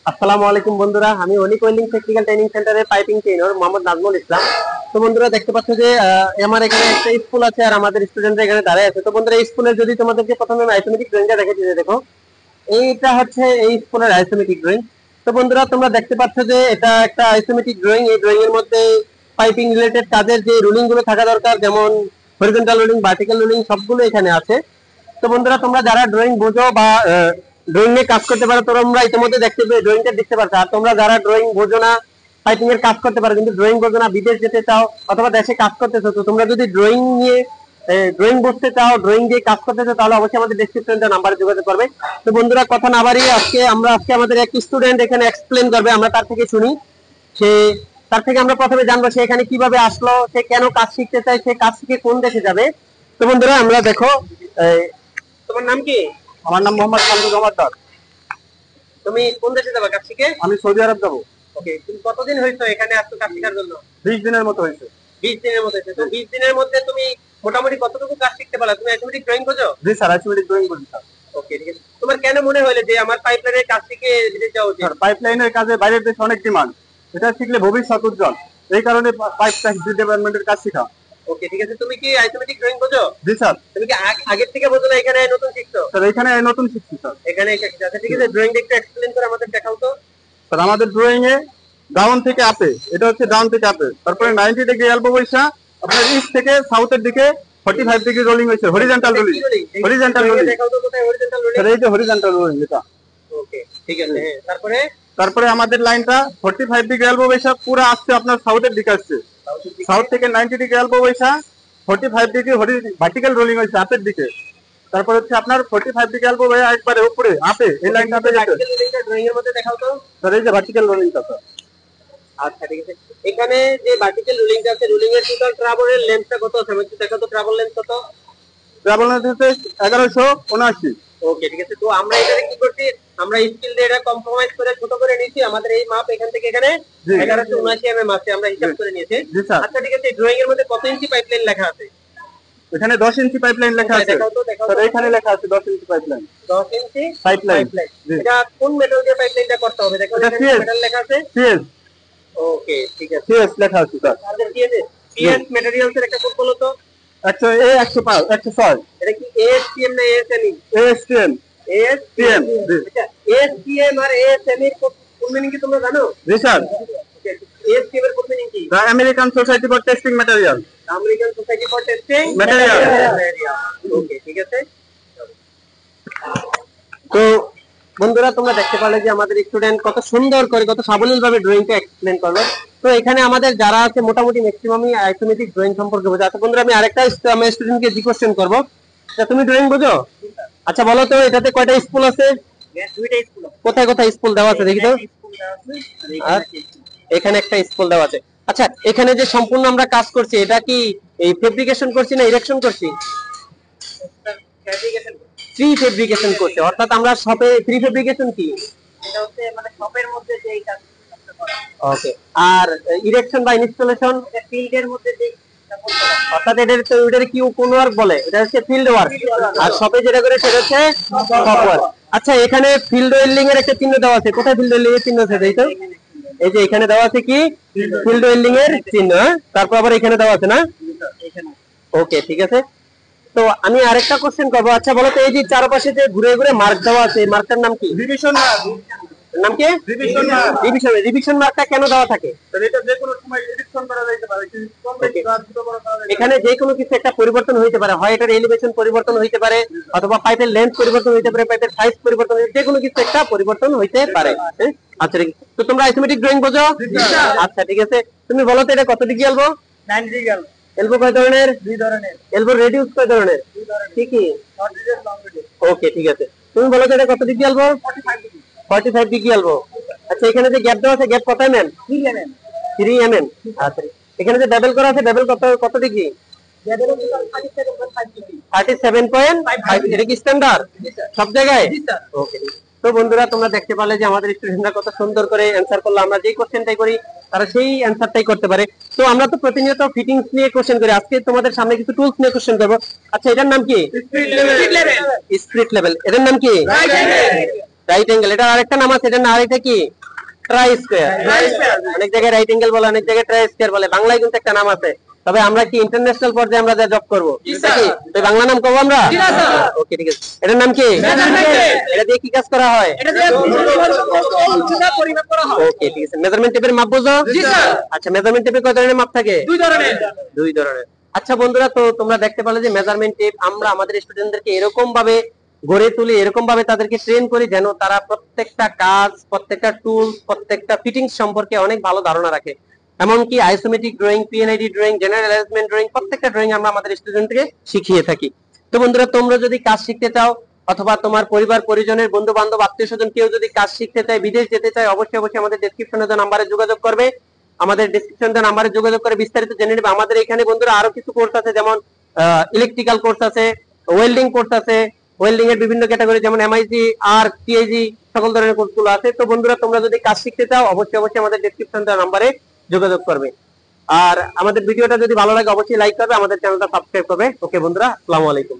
আসসালামু আলাইকুম বন্ধুরা, আমি অনিক ওয়েল্ডিং টেকনিক্যাল ট্রেনিং সেন্টারের পাইপিং ট্রেনার মোহাম্মদ নাজমুল ইসলাম। তো বন্ধুরা দেখতে পাচ্ছ যে আমার এখানে একটা স্কুল আছে আর আমাদের স্টুডেন্টরা এখানে দাঁড়ায় আছে। তো বন্ধুরা এই স্কুলের যদি তোমাদেরকে প্রথমে আমি আইসোমেটিক ড্রয়িংটা দেখাচ্ছি, যে দেখো এইটা হচ্ছে এই স্কুলের আইসোমেটিক ড্রয়িং। তো বন্ধুরা তোমরা দেখতে পাচ্ছ যে এটা একটা আইসোমেটিক ড্রয়িং। এই ড্রয়িং এর মধ্যে পাইপিং রিলেটেড কাজের যে রুলিং গুলো থাকা দরকার, যেমন হরিজন্টাল রুলিং, ভার্টিক্যাল রুলিং, সবগুলো এখানে আছে। তো বন্ধুরা তোমরা যারা ড্রয়িং বোঝো বা ড্রয়িং নিয়ে কাজ করতে পারো, তোমরা ইতিমধ্যে দেখতে ড্রয়িংটা দেখতে পাচ্ছ। আর তোমরা যারা ড্রয়িং বোঝো না, পাইপিং এর কাজ করতে পারো কিন্তু ড্রয়িং বোঝো না, বিদেশ যেতে চাও অথবা দেশে কাজ করতেছো, তো তোমরা যদি ড্রয়িং নিয়ে ড্রয়িং বুঝতে চাও, ড্রয়িং দিয়ে কাজ করতে চাও, তাহলে অবশ্যই আমাদের ডেসক্রিপশনে নাম্বারে যোগাযোগ করবে। তো বন্ধুরা কথা না বাড়িয়ে আজকে আমাদের এক স্টুডেন্ট এখানে এক্সপ্লেন করবে, আমরা তার থেকে শুনি। সে তার থেকে আমরা প্রথমে জানবো সে এখানে কিভাবে আসলো, সে কেন কাজ শিখতে চায়, সে কাজ শিখে কোন দেশে যাবে। তো বন্ধুরা আমরা দেখো, তোমার নাম কি? আমার নাম মোহাম্মদ শামসুল জমাদ্দার। তুমি কোন দেশে যাবে কাজ শিখে? আমি সৌদি আরব যাবো। ওকে, তুমি কতদিন হয়েছে এখানে আসছো কাজ শেখার জন্য? 20 দিনের মতো হয়েছে। 20 দিনের মতো হয়েছে। তো 20 দিনের মধ্যে তুমি মোটামুটি কতটুকু কাজ শিখতে পারলা? তুমি অটোমেটিক ড্রয়িং বোঝো? জি স্যার, আইসোমেটিক ড্রয়িং করি স্যার। ওকে ঠিক আছে। তোমার কেন মনে হলো যে আমার পাইপলাইনের কাজ শিখে বিদেশ যাওয়া উচিত? স্যার পাইপলাইনের কাজে বাইরের দেশে অনেক ডিমান্ড, এটা শিখলে ভবিষ্যৎ উজ্জ্বল, এই কারণে পাইপ ডিপার্টমেন্টের কাজ শেখা। ওকে ঠিক আছে। তুমি কি আইসোমেটিক ড্রয়িং বোঝো? জি স্যার। তুমি কি আগের থেকে বোঝো না এখানে নতুন শিখছো? স্যার এখানে নতুন শিখছি স্যার। এখানে শিখছো। আচ্ছা ঠিক আছে, ড্রয়িংটা একটু এক্সপ্লেইন করে আমাদের দেখাও তো। স্যার আমাদের ড্রয়িং এ ডাউন থেকে আপে, এটা হচ্ছে ডাউন থেকে আপে, তারপরে 90 ডিগ্রি এলবো বৈশা আপনার ইস্ট থেকে সাউথের দিকে 45 ডিগ্রি রোলিং হয়েছে, হরিজন্টাল রোলিং। হরিজন্টাল রোলিং দেখাও তো কোথায় হরিজন্টাল রোলিং? স্যার এই যে হরিজন্টাল রোলিং এটা। ওকে ঠিক আছে। তারপরে আমাদের লাইনটা 45 ডিগ্রি এলবো বৈশা পুরো আসছে আপনার সাউথের দিকে আসছে, সাউথ থেকে 90 ডিগ্রি এলবো বৈশা 45 ডিগ্রি ভার্টিক্যাল রোলিং হয়েছে আপের দিকে। তারপর হচ্ছে আপনার 45 ডিগ্রি এলবো হয়ে একবারে উপরে আপে, এই লাইনটা আপে যাচ্ছে। ড্রয়িং এর মধ্যে দেখাও তো। স্যার এই যে ভার্টিক্যাল রোলিংটা স্যার। আচ্ছা ঠিক আছে। এখানে যে ভার্টিক্যাল রুলিংটা আছে, রুলিং এর টোটাল ট্রাবলের লেন্থটা কত আছে? আমাকে দেখাও তো ট্রাবল লেন্থ কত? ট্রাবল লেন্থ হচ্ছে 1179। ওকে ঠিক আছে। তো আমরা এটাকে কি করছি, আমরা স্কিল দিয়ে এটা কম্প্রোমাইজ করে ছোট করে নিয়েছি। আমাদের এই মাপ এখান থেকে এখানে 1179 mm আছে, আমরা হিসাব করে নিয়েছি। আচ্ছা ঠিক আছে। ড্রয়িং এর মধ্যে কত ইঞ্চি পাইপলাইন লেখা আছে? এখানে 10 ইঞ্চি পাইপলাইন লেখা আছে স্যার, এখানে লেখা আছে 10 ইঞ্চি পাইপলাইন। 10 ইঞ্চি পাইপলাইন। এটা কোন মেটাল দিয়ে পাইপলাইনটা করতে হবে? দেখো এখানে মেটাল লেখা আছে সিএস। ওকে ঠিক আছে, সিএস লেখা আছে স্যার। আমাদের সিএস ম্যাটেরিয়ালস এর একটা কোড বলো তো। 105 106। এটা কি এএসটিএম না এএসএমই? এএসটিএম। এএসটিএম। আচ্ছা এএসটিএম আর এএসএম এর কোন মিনিং কি তোমরা জানো? জি স্যার। এএসটিএম এর কোন মিনিং কি? The American Society for Testing Material. American Society for Testing Material. Okay ঠিক আছে। তো বন্ধুরা তোমরা দেখতে পারলে যে আমাদের স্টুডেন্ট কত সুন্দর করে, কত সাবলীল ভাবে ড্রয়িংটা এক্সপ্লেন করলো। তো এখানে আমাদের যারা আছে মোটামুটি ম্যাক্সিমামই আইসোমেটিক ড্রয়িং সম্পর্কে বোঝে। আচ্ছা বন্ধুরা আমি আরেকটা আমার স্টুডেন্টকে জি কোশ্চেন করবো, তুমি ড্রয়িং বোঝো? আচ্ছা বলো তো এটাতে কয়টা স্কুল আছে? দুইটা স্কুল। কোথায় কোথায় স্কুল দেওয়া আছে দেখি তো? আর এখানে একটা স্কুল দেওয়া আছে। আচ্ছা এখানে যে সম্পূর্ণ আমরা কাজ করছি, এটা কি এই ফেব্রিকেশন করছি না ইরেকশন করছি? প্রি ফেব্রিকেশন করছে, অর্থাৎ আমরা শপে প্রি ফেব্রিকেশন কি এটা হচ্ছে মানে শপের মধ্যে যে কাজ করা। ওকে, আর ইরেকশন বা ইনস্টলেশন ফিল্ডের মধ্যে যে, অর্থাৎ এটার কি কোন ওয়ার্ক বলে? এটা হচ্ছে ফিল্ড ওয়ার্ক। আর শপে যেটা করে সেটা হচ্ছে শপ ওয়ার্ক। আচ্ছা এখানে ফিল্ড ওয়েল্ডিং এর একটা চিহ্ন দেওয়া আছে, কোথায় ফিল্ড ওয়েল্ডিং এর চিহ্ন আছে? এই তো এই যে এখানে দেওয়া আছে কি ফিল্ড ওয়েল্ডিং এর চিহ্ন। তারপর আবার এখানে দেওয়া আছে না? ওকে ঠিক আছে। তো আমি আরেকটা কোশ্চেন করবো। আচ্ছা বলো তো এই যে চারপাশে যে ঘুরে ঘুরে মার্ক দেওয়া আছে, এই মার্কটার নাম কি? Revision mark. নাম কি? Revision mark. রিভিশন মার্কটা কেন দেওয়া থাকে? এটা যে কোনো সময় এডিটশন করা যাইতে পারে, এখানে যে কোনো কিছু একটা পরিবর্তন হইতে পারে, হয় এটার এলিভেশন পরিবর্তন হইতে পারে, অথবা পাইপের লেন্থ পরিবর্তন হইতে পারে, পাইপের সাইজ পরিবর্তন হইতে, যে কোনো কিছু একটা পরিবর্তন হইতে পারে। আচ্ছা ঠিক। তো তোমরা আইসোমেটিক ড্রয়িং বোঝো? আচ্ছা ঠিক আছে। তুমি বলো তো এটা কত degree elbow? 90 degree elbow. Elbow কয় ধরনের? দুই ধরনের। এলবো রেডিউস কয় ধরনের? দুই ধরনের। কি কি? Short radius, long radius. Okay ঠিক আছে। তুমি বলো তো এটা কত degree elbow? 45 degree. 45 degree elbow. আচ্ছা এখানে যে গ্যাপ দেওয়া আছে, গ্যাপ কত এমএম? 3 এমএম। 3 এমএম। আচ্ছা এখানে যে বেবেল করা আছে, বেবেল কত ডিগ্রি? বেবেল হচ্ছে 37.5 ডিগ্রি। 37.5। এটা কি স্ট্যান্ডার্ড সব জায়গায়? জি স্যার। ওকে। তো বন্ধুরা তোমরা দেখতে পারলে যে আমাদের স্টুডেন্টরা কত সুন্দর করে অ্যানসার করলো। আমরা যেই কোশ্চেনটাই করি তারা সেই অ্যানসারটাই করতে পারে। তো আমরা তো প্রতিনিয়ত ফিটিংস নিয়ে কোশ্চেন করি, আজকে তোমাদের সামনে কিছু টুলস নিয়ে কোশ্চেন করব। আচ্ছা এটার নাম কি? Spirit level. Spirit level. এটার নাম কি? রাইট অ্যাঙ্গেল, এটা আরেকটা নাম আছে, এটা না আরেকটা কি ট্রাই স্কয়ার। অনেক জায়গায় রাইট অ্যাঙ্গেল বলে, অনেক জায়গায় ট্রাই স্কয়ার বলে, বাংলায় কিন্তু একটা নাম আছে। তবে আমরা কি ইন্টারন্যাশনাল পর্যায়ে আমরা যা জব করব, তো বাংলা নাম করবো আমরা। ওকে ঠিক আছে, এটার নাম কি? এটা দিয়ে কি কাজ করা হয়? ওকে ঠিক আছে। মেজারমেন্ট টেপের মাপ বুঝো? আচ্ছা, মেজারমেন্ট টেপে কয় ধরনের মাপ থাকে? দুই ধরনের। আচ্ছা বন্ধুরা, তো তোমরা দেখতে পেলে যে মেজারমেন্ট টেপ আমরা আমাদের স্টুডেন্টদেরকে এরকম ভাবে গড়ে তুলি, এরকম ভাবে তাদেরকে ট্রেন করি যেন তারা প্রত্যেকটা কাজ, প্রত্যেকটা টুলস, প্রত্যেকটা ফিটিংস সম্পর্কে অনেক ভালো ধারণা রাখে। এমনকি isometric drawing, PNID drawing, general arrangement drawing, প্রত্যেকটা ড্রয়িং আমরা আমাদের স্টুডেন্টকে শিখিয়ে থাকি। তো বন্ধুরা, তোমরা যদি কাজ শিখতে চাও অথবা তোমার পরিবার পরিজনের, বন্ধু বান্ধব, আত্মীয় স্বজন কেউ যদি কাজ শিখতে চায়, বিদেশ যেতে চায়, অবশ্যই অবশ্যই আমাদের ডেসক্রিপশনে দেওয়া নাম্বারে যোগাযোগ করবে। আমাদের ডেসক্রিপশনে দেওয়া নাম্বারে যোগাযোগ করে বিস্তারিত জেনে নেবে। আমাদের এখানে বন্ধুরা আরো কিছু কোর্স আছে, যেমন ইলেকট্রিক্যাল কোর্স আছে, ওয়েল্ডিং কোর্স আছে, ওয়েল্ডিং এর বিভিন্ন ক্যাটাগরি যেমন এমআইজি আর টিআইজি, সকল ধরনের কোর্সগুলো আছে। তো বন্ধুরা, তোমরা যদি কাজ শিখতে চাও অবশ্যই অবশ্যই আমাদের ডেসক্রিপশন দেওয়া নাম্বারে যোগাযোগ করবে। আর আমাদের ভিডিওটা যদি ভালো লাগে অবশ্যই লাইক করবে, আমাদের চ্যানেলটা সাবস্ক্রাইব করবে। ওকে বন্ধুরা, আসসালামু আলাইকুম।